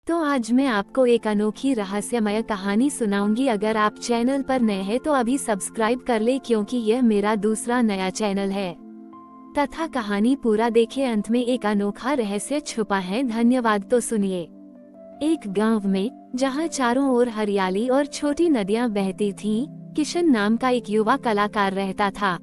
तो आज मैं आपको एक अनोखी रहस्यमय कहानी सुनाऊंगी। अगर आप चैनल पर नए हैं तो अभी सब्सक्राइब कर ले, क्योंकि यह मेरा दूसरा नया चैनल है। तथा कहानी पूरा देखे, अंत में एक अनोखा रहस्य छुपा है। धन्यवाद। तो सुनिए। एक गांव में, जहां चारों ओर हरियाली और छोटी नदियां बहती थीं, किशन नाम का एक युवा कलाकार रहता था।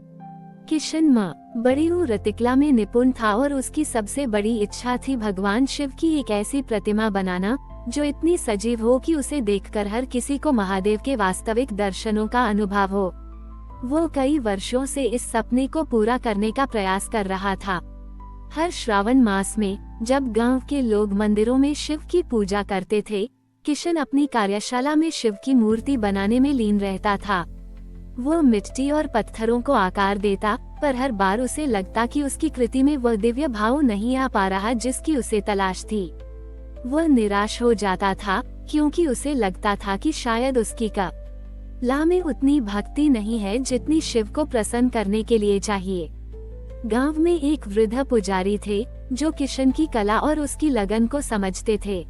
किशन बड़ी रतिकला में निपुण था और उसकी सबसे बड़ी इच्छा थी भगवान शिव की एक ऐसी प्रतिमा बनाना जो इतनी सजीव हो कि उसे देखकर हर किसी को महादेव के वास्तविक दर्शनों का अनुभव हो। वो कई वर्षों से इस सपने को पूरा करने का प्रयास कर रहा था। हर श्रावण मास में जब गांव के लोग मंदिरों में शिव की पूजा करते थे, किशन अपनी कार्यशाला में शिव की मूर्ति बनाने में लीन रहता था। वो मिट्टी और पत्थरों को आकार देता, पर हर बार उसे लगता कि उसकी कृति में वह दिव्य भाव नहीं आ पा रहा जिसकी उसे तलाश थी। वह निराश हो जाता था, क्योंकि उसे लगता था कि शायद उसकी कला में उतनी भक्ति नहीं है जितनी शिव को प्रसन्न करने के लिए चाहिए। गांव में एक वृद्ध पुजारी थे जो किशन की कला और उसकी लगन को समझते थे।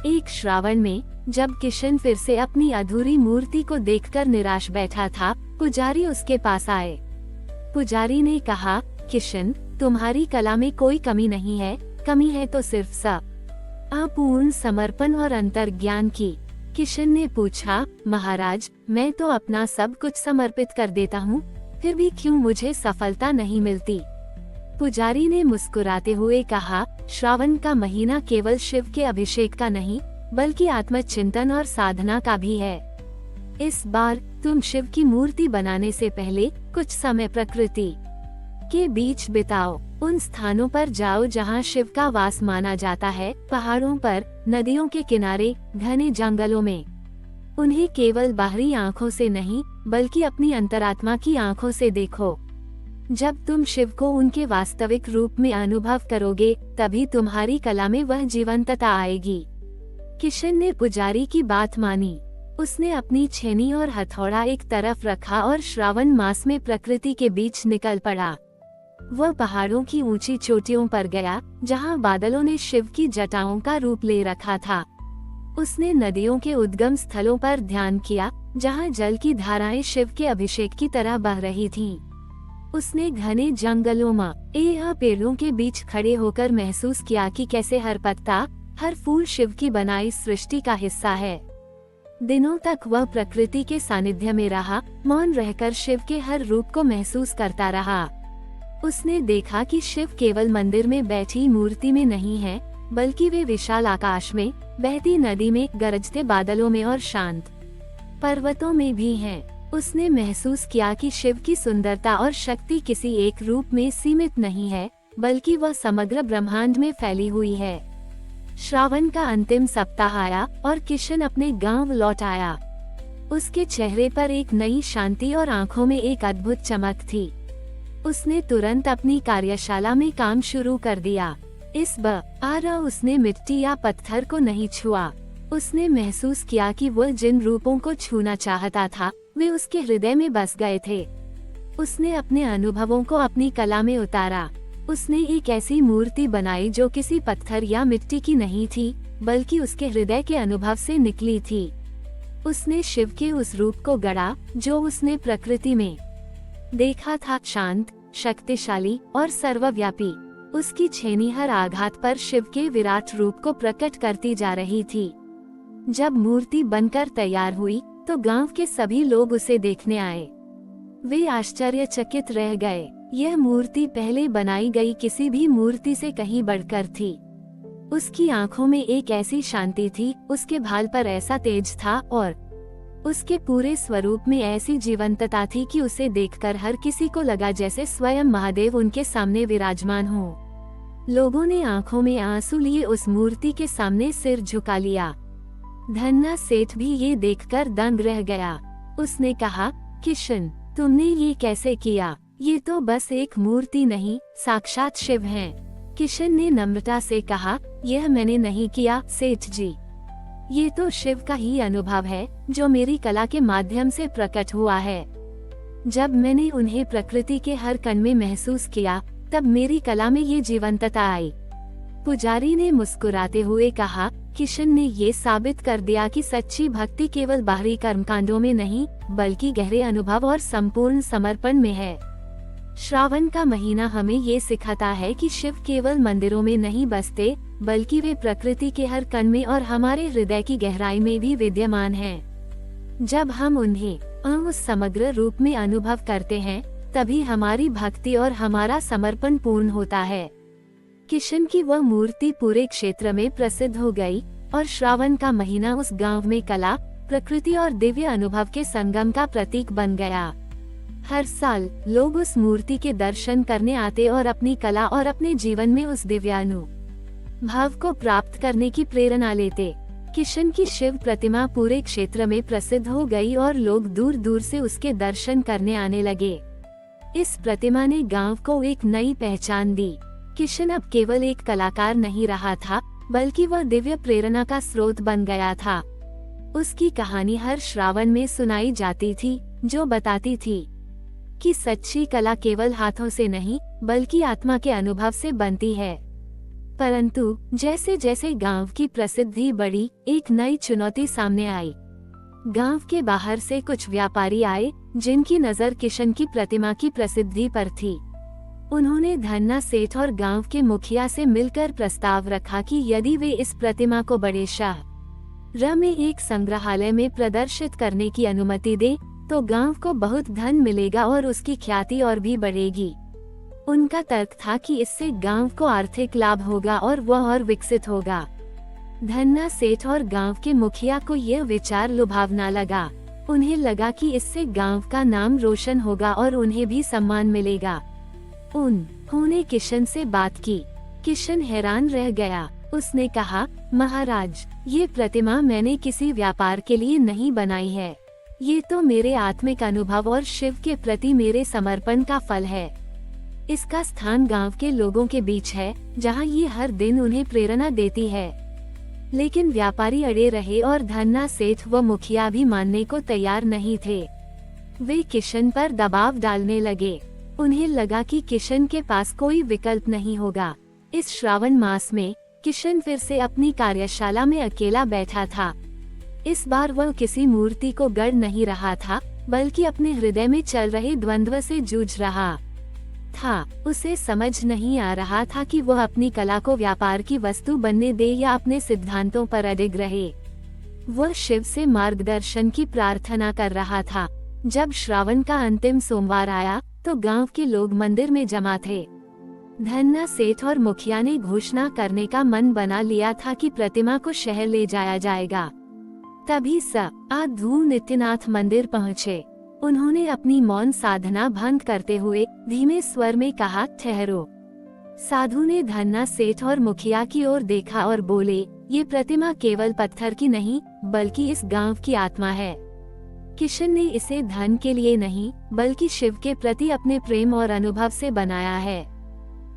एक श्रावण में जब किशन फिर से अपनी अधूरी मूर्ति को देखकर निराश बैठा था, पुजारी उसके पास आए। पुजारी ने कहा, किशन, तुम्हारी कला में कोई कमी नहीं है, कमी है तो सिर्फ अपूर्ण समर्पण और अंतर्ज्ञान की। किशन ने पूछा, महाराज, मैं तो अपना सब कुछ समर्पित कर देता हूँ, फिर भी क्यों मुझे सफलता नहीं मिलती? पुजारी ने मुस्कुराते हुए कहा, श्रावण का महीना केवल शिव के अभिषेक का नहीं, बल्कि आत्मचिंतन और साधना का भी है। इस बार तुम शिव की मूर्ति बनाने से पहले कुछ समय प्रकृति के बीच बिताओ। उन स्थानों पर जाओ जहां शिव का वास माना जाता है, पहाड़ों पर, नदियों के किनारे, घने जंगलों में। उन्हें केवल बाहरी आंखों से नहीं, बल्कि अपनी अंतरात्मा की आंखों से देखो। जब तुम शिव को उनके वास्तविक रूप में अनुभव करोगे, तभी तुम्हारी कला में वह जीवंतता आएगी। किशन ने पुजारी की बात मानी। उसने अपनी छेनी और हथौड़ा एक तरफ रखा और श्रावण मास में प्रकृति के बीच निकल पड़ा। वह पहाड़ों की ऊंची चोटियों पर गया, जहां बादलों ने शिव की जटाओं का रूप ले रखा था। उसने नदियों के उद्गम स्थलों पर ध्यान किया, जहां जल की धाराएं शिव के अभिषेक की तरह बह रही थीं। उसने घने जंगलों में पेड़ों के बीच खड़े होकर महसूस किया कि कैसे हर पत्ता, हर फूल शिव की बनाई सृष्टि का हिस्सा है। दिनों तक वह प्रकृति के सानिध्य में रहा, मौन रहकर शिव के हर रूप को महसूस करता रहा। उसने देखा कि शिव केवल मंदिर में बैठी मूर्ति में नहीं है, बल्कि वे विशाल आकाश में, बहती नदी में, गरजते बादलों में और शांत पर्वतों में भी हैं। उसने महसूस किया कि शिव की सुंदरता और शक्ति किसी एक रूप में सीमित नहीं है, बल्कि वह समग्र ब्रह्मांड में फैली हुई है। श्रावण का अंतिम सप्ताह आया और किशन अपने गांव लौट आया। उसके चेहरे पर एक नई शांति और आंखों में एक अद्भुत चमक थी। उसने तुरंत अपनी कार्यशाला में काम शुरू कर दिया। इस बार उसने मिट्टी या पत्थर को नहीं छुआ। उसने महसूस किया कि वह जिन रूपों को छूना चाहता था, वे उसके हृदय में बस गए थे। उसने अपने अनुभवों को अपनी कला में उतारा। उसने एक ऐसी मूर्ति बनाई जो किसी पत्थर या मिट्टी की नहीं थी, बल्कि उसके हृदय के अनुभव से निकली थी। उसने शिव के उस रूप को गढ़ा जो उसने प्रकृति में देखा था, शांत, शक्तिशाली और सर्वव्यापी। उसकी छेनी हर आघात पर शिव के विराट रूप को प्रकट करती जा रही थी। जब मूर्ति बनकर तैयार हुई, तो गांव के सभी लोग उसे देखने आए। वे आश्चर्यचकित रह गए। यह मूर्ति पहले बनाई गई किसी भी मूर्ति से कहीं बढ़कर थी। उसकी आंखों में एक ऐसी शांति थी, उसके भाल पर ऐसा तेज था और उसके पूरे स्वरूप में ऐसी जीवंतता थी कि उसे देखकर हर किसी को लगा जैसे स्वयं महादेव उनके सामने विराजमान हो। लोगों ने आंखों में आंसू लिए उस मूर्ति के सामने सिर झुका लिया। धन्ना सेठ भी ये देखकर दंग रह गया। उसने कहा, किशन, तुमने ये कैसे किया? ये तो बस एक मूर्ति नहीं, साक्षात शिव हैं। किशन ने नम्रता से कहा, यह मैंने नहीं किया सेठ जी। ये तो शिव का ही अनुभव है जो मेरी कला के माध्यम से प्रकट हुआ है। जब मैंने उन्हें प्रकृति के हर कण में महसूस किया, तब मेरी कला में ये जीवंतता आई। पुजारी ने मुस्कुराते हुए कहा, किशन ने ये साबित कर दिया कि सच्ची भक्ति केवल बाहरी कर्मकांडों में नहीं, बल्कि गहरे अनुभव और संपूर्ण समर्पण में है। श्रावण का महीना हमें ये सिखाता है कि शिव केवल मंदिरों में नहीं बसते, बल्कि वे प्रकृति के हर कण में और हमारे हृदय की गहराई में भी विद्यमान हैं। जब हम उन्हें उस समग्र रूप में अनुभव करते हैं, तभी हमारी भक्ति और हमारा समर्पण पूर्ण होता है। किशन की वह मूर्ति पूरे क्षेत्र में प्रसिद्ध हो गई और श्रावण का महीना उस गांव में कला, प्रकृति और दिव्य अनुभव के संगम का प्रतीक बन गया। हर साल लोग उस मूर्ति के दर्शन करने आते और अपनी कला और अपने जीवन में उस दिव्यानुभव को प्राप्त करने की प्रेरणा लेते। किशन की शिव प्रतिमा पूरे क्षेत्र में प्रसिद्ध हो गई और लोग दूर दूर से उसके दर्शन करने आने लगे। इस प्रतिमा ने गांव को एक नई पहचान दी। किशन अब केवल एक कलाकार नहीं रहा था, बल्कि वह दिव्य प्रेरणा का स्रोत बन गया था। उसकी कहानी हर श्रावण में सुनाई जाती थी, जो बताती थी कि सच्ची कला केवल हाथों से नहीं, बल्कि आत्मा के अनुभव से बनती है। परंतु जैसे जैसे गांव की प्रसिद्धि बढ़ी, एक नई चुनौती सामने आई। गांव के बाहर से कुछ व्यापारी आए, जिनकी नजर किशन की प्रतिमा की प्रसिद्धि पर थी। उन्होंने धन्ना सेठ और गांव के मुखिया से मिलकर प्रस्ताव रखा कि यदि वे इस प्रतिमा को बड़े शहर में एक संग्रहालय में प्रदर्शित करने की अनुमति दे, तो गांव को बहुत धन मिलेगा और उसकी ख्याति और भी बढ़ेगी। उनका तर्क था कि इससे गांव को आर्थिक लाभ होगा और वह और विकसित होगा। धन्ना सेठ और गांव के मुखिया को यह विचार लुभावना लगा। उन्हें लगा कि इससे गांव का नाम रोशन होगा और उन्हें भी सम्मान मिलेगा। उन्होंने किशन से बात की। किशन हैरान रह गया। उसने कहा, महाराज, ये प्रतिमा मैंने किसी व्यापार के लिए नहीं बनाई है। ये तो मेरे आत्मिक अनुभव और शिव के प्रति मेरे समर्पण का फल है। इसका स्थान गांव के लोगों के बीच है, जहां ये हर दिन उन्हें प्रेरणा देती है। लेकिन व्यापारी अड़े रहे और धन्ना सेठ व मुखिया भी मानने को तैयार नहीं थे। वे किशन पर दबाव डालने लगे। उन्हें लगा कि किशन के पास कोई विकल्प नहीं होगा। इस श्रावण मास में किशन फिर से अपनी कार्यशाला में अकेला बैठा था। इस बार वह किसी मूर्ति को गढ़ नहीं रहा था, बल्कि अपने हृदय में चल रहे द्वंद्व से जूझ रहा था। उसे समझ नहीं आ रहा था कि वह अपनी कला को व्यापार की वस्तु बनने दे या अपने सिद्धांतों पर अडिग रहे। वह शिव से मार्गदर्शन की प्रार्थना कर रहा था। जब श्रावण का अंतिम सोमवार आया, तो गांव के लोग मंदिर में जमा थे। धन्ना सेठ और मुखिया ने घोषणा करने का मन बना लिया था कि प्रतिमा को शहर ले जाया जाएगा। तभी साधु नित्यनाथ मंदिर पहुँचे। उन्होंने अपनी मौन साधना भंग करते हुए धीमे स्वर में कहा, ठहरो। साधु ने धन्ना सेठ और मुखिया की ओर देखा और बोले, ये प्रतिमा केवल पत्थर की नहीं, बल्कि इस गांव की आत्मा है। किशन ने इसे धन के लिए नहीं, बल्कि शिव के प्रति अपने प्रेम और अनुभव से बनाया है।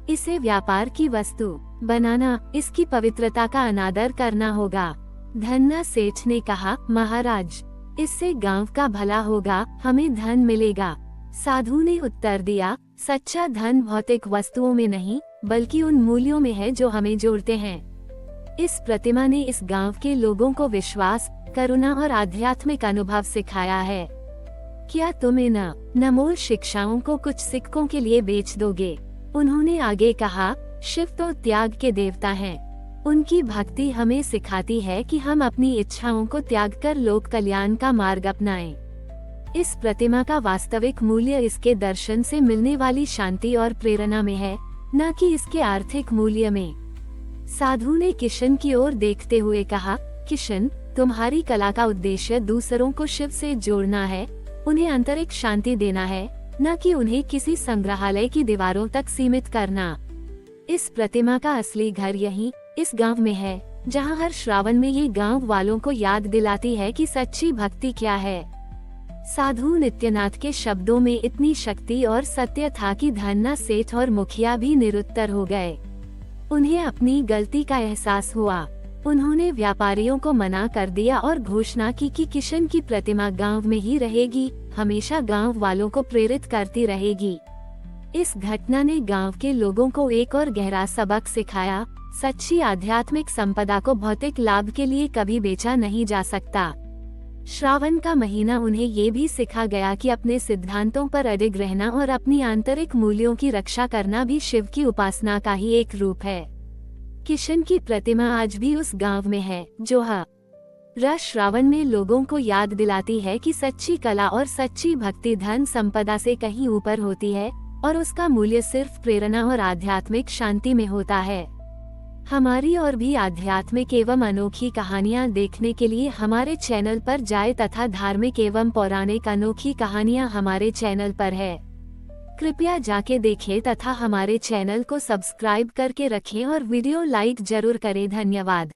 इसे व्यापार की वस्तु बनाना, इसकी पवित्रता का अनादर करना होगा। धन्ना सेठ ने कहा, महाराज, इससे गांव का भला होगा, हमें धन मिलेगा। साधु ने उत्तर दिया, सच्चा धन भौतिक वस्तुओं में नहीं, बल्कि उन मूल्यों में है जो हमें जोड़ते हैं। इस प्रतिमा ने इस गांव के लोगों को विश्वास, करुणा और आध्यात्मिक अनुभव सिखाया है। क्या तुम इन अनमोल शिक्षाओं को कुछ सिक्कों के लिए बेच दोगे? उन्होंने आगे कहा, शिव तो त्याग के देवता हैं। उनकी भक्ति हमें सिखाती है कि हम अपनी इच्छाओं को त्याग कर लोक कल्याण का मार्ग अपनाएं। इस प्रतिमा का वास्तविक मूल्य इसके दर्शन से मिलने वाली शांति और प्रेरणा में है, न कि इसके आर्थिक मूल्य में। साधु ने किशन की ओर देखते हुए कहा, किशन, तुम्हारी कला का उद्देश्य दूसरों को शिव से जोड़ना है, उन्हें आंतरिक शांति देना है, न कि उन्हें किसी संग्रहालय की दीवारों तक सीमित करना। इस प्रतिमा का असली घर यहीं इस गांव में है, जहां हर श्रावण में ये गांव वालों को याद दिलाती है कि सच्ची भक्ति क्या है। साधु नित्यनाथ के शब्दों में इतनी शक्ति और सत्य था कि धन्ना सेठ और मुखिया भी निरुत्तर हो गए। उन्हें अपनी गलती का एहसास हुआ। उन्होंने व्यापारियों को मना कर दिया और घोषणा की कि किशन की प्रतिमा गांव में ही रहेगी, हमेशा गांव वालों को प्रेरित करती रहेगी। इस घटना ने गांव के लोगों को एक और गहरा सबक सिखाया, सच्ची आध्यात्मिक संपदा को भौतिक लाभ के लिए कभी बेचा नहीं जा सकता। श्रावण का महीना उन्हें ये भी सिखा गया कि अपने सिद्धांतों पर अडिग रहना और अपनी आंतरिक मूल्यों की रक्षा करना भी शिव की उपासना का ही एक रूप है। किशन की प्रतिमा आज भी उस गांव में है जो श्रावण में लोगों को याद दिलाती है कि सच्ची कला और सच्ची भक्ति धन संपदा से कहीं ऊपर होती है और उसका मूल्य सिर्फ प्रेरणा और आध्यात्मिक शांति में होता है। हमारी और भी आध्यात्मिक एवं अनोखी कहानियाँ देखने के लिए हमारे चैनल पर जाएं तथा धार्मिक एवं पौराणिक अनोखी कहानियाँ हमारे चैनल पर है। कृपया जाके देखें तथा हमारे चैनल को सब्सक्राइब करके रखें और वीडियो लाइक जरूर करें। धन्यवाद।